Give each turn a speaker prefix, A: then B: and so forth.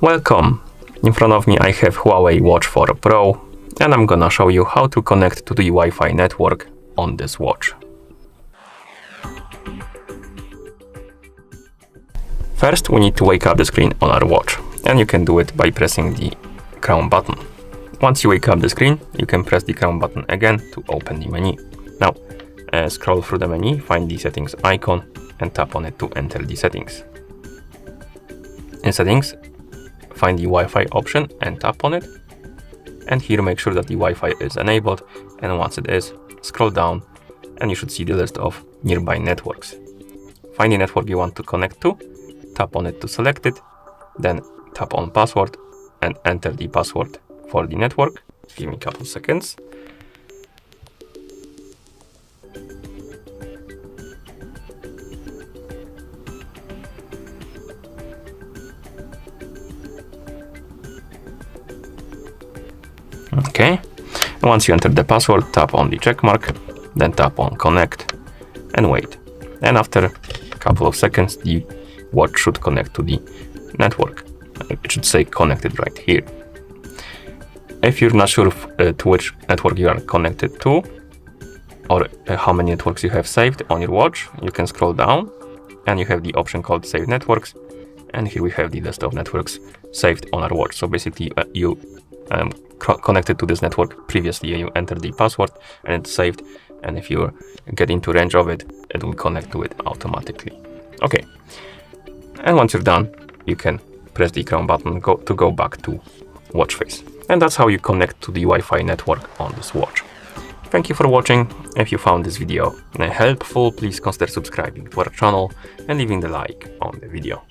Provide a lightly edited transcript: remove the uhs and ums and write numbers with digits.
A: Welcome! In front of me I have HUAWEI Watch 4 Pro and I'm gonna show you how to connect to the Wi-Fi network on this watch. First we need to wake up the screen on our watch, and you can do it by pressing the crown button. Once you wake up the screen, you can press the crown button again to open the menu. Now scroll through the menu, find the settings icon and tap on it to enter the settings. In settings, find the Wi-Fi option and tap on it, and here make sure that the Wi-Fi is enabled, and once it is, scroll down and you should see the list of nearby networks. Find the network you want to connect to, tap on it to select it, then tap on password and enter the password for the network. Give me a couple seconds. Okay, and once you enter the password, tap on the check mark, then tap on connect and wait. And after a couple of seconds, the watch should connect to the network. It should say connected right here. If you're not sure to which network you are connected to, or how many networks you have saved on your watch, you can scroll down and you have the option called Save Networks. And here we have the list of networks saved on our watch. So basically you connected to this network previously, you enter the password and it's saved, and if you get into range of it, it will connect to it automatically. Okay, and once you're done, you can press the crown button to go back to watch face. And that's how you connect to the Wi-Fi network on this watch. Thank you for watching. If you found this video helpful, please consider subscribing to our channel and leaving the like on the video.